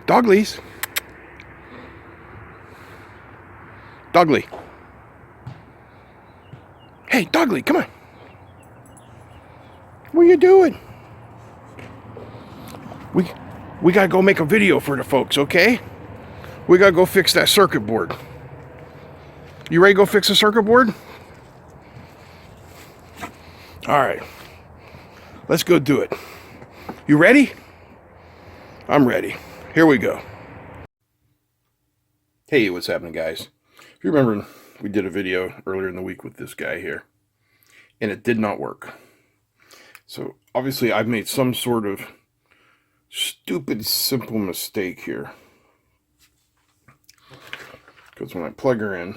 Doglies. Dogly. Hey, Dogly, come on. What are you doing? We gotta go make a video for the folks, okay? We gotta go fix that circuit board. You ready to go fix the circuit board? All right. Let's go do it. You ready? I'm ready. Here we go. Hey, what's happening, guys? If you remember, we did a video earlier in the week with this guy here, and it did not work. So obviously I've made some sort of stupid simple mistake here. Because when I plug her in,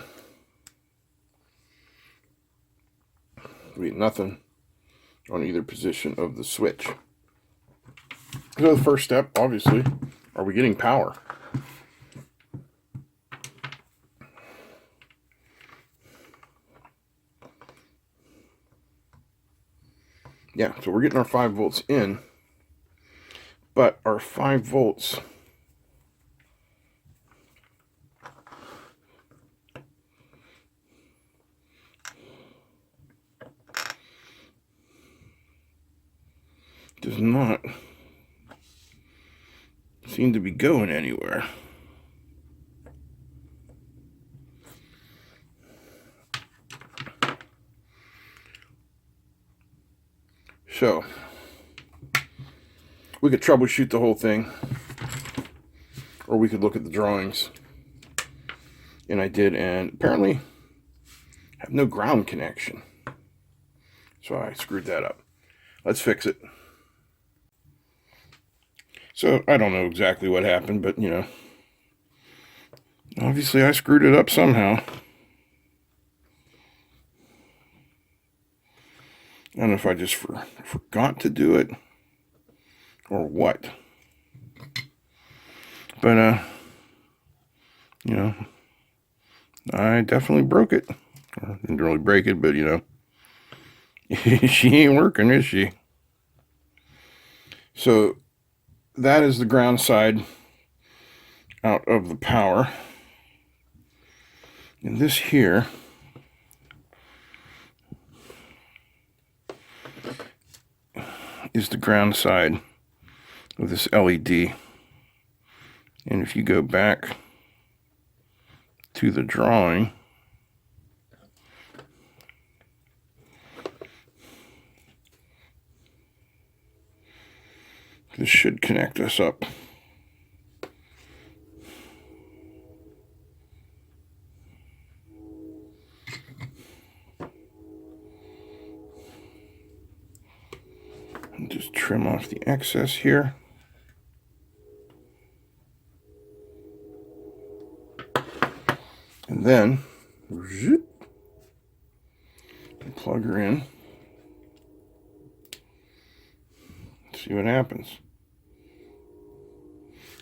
we get nothing on either position of the switch. So the first step, obviously, are we getting power? Yeah, so we're getting our 5 volts in, but our 5 volts does not seem to be going anywhere. So we could troubleshoot the whole thing, or we could look at the drawings. And I did, and apparently have no ground connection. So I screwed that up. Let's fix it. So I don't know exactly what happened, but you know, obviously I screwed it up somehow. I don't know if I just forgot to do it or what. But, you know, I definitely broke it. I didn't really break it, but, you know, she ain't working, is she? So that is the ground side out of the power. And this here is the ground side of this LED. And if you go back to the drawing, this should connect us up. And just trim off the excess here. And then plug her in. See what happens.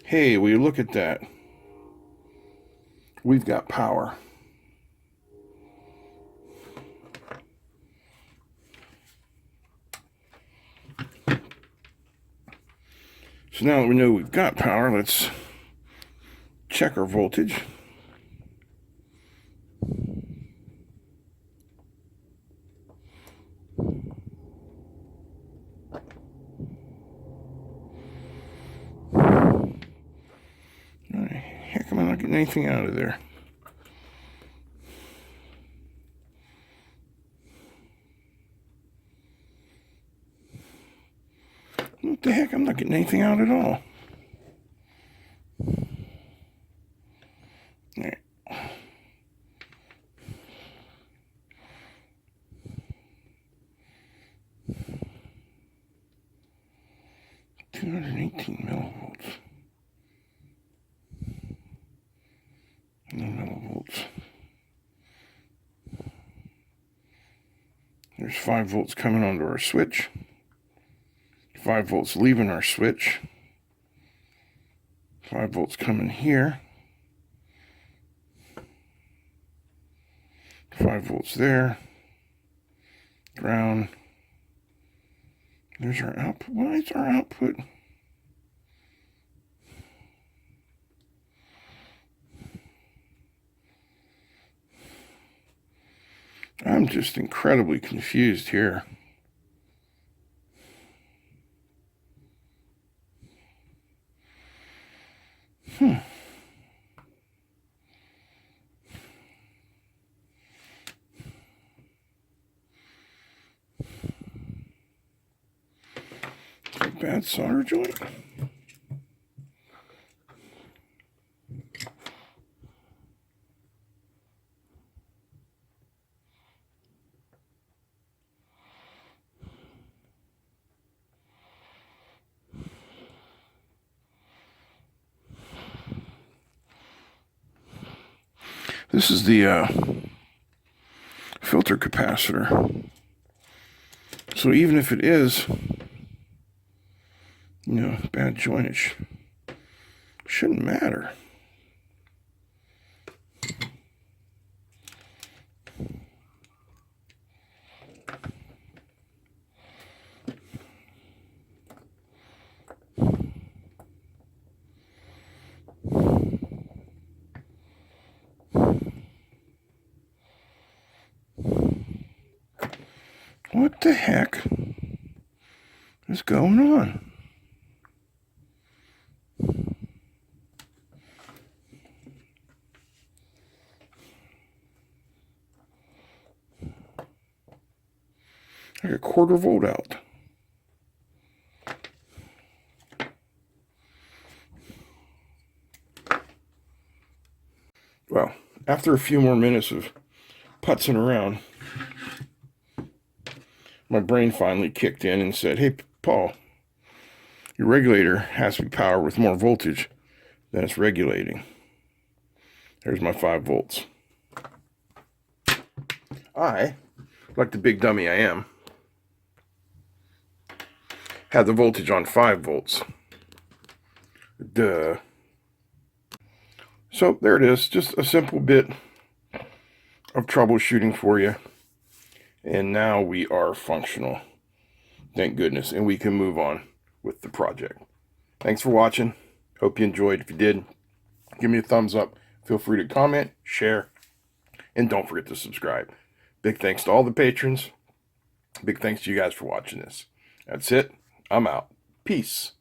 Hey, will you look at that? We've got power. So now that we know we've got power, let's check our voltage. Heck, am I not getting anything out of there? What the heck? I'm not getting anything out at all. All right. $218 millivolts. No millivolts. There's 5 volts coming onto our switch. 5 volts leaving our switch. 5 volts coming here. 5 volts there. Ground. There's our output. Why is our output? I'm just incredibly confused here. A bad solder joint? This is the filter capacitor. So even if it is, bad jointage, shouldn't matter. What the heck is going on? Like a 1/4 volt out. Well, after a few more minutes of putzing around, my brain finally kicked in and said, "Hey, Paul, your regulator has to be powered with more voltage than it's regulating." There's my 5 volts. I, like the big dummy I am, had the voltage on 5 volts. Duh. So there it is, just a simple bit of troubleshooting for you. And now we are functional. Thank goodness. And we can move on with the project. Thanks for watching. Hope you enjoyed. If you did, give me a thumbs up. Feel free to comment, share, and don't forget to subscribe. Big thanks to all the patrons. Big thanks to you guys for watching this. That's it. I'm out. Peace.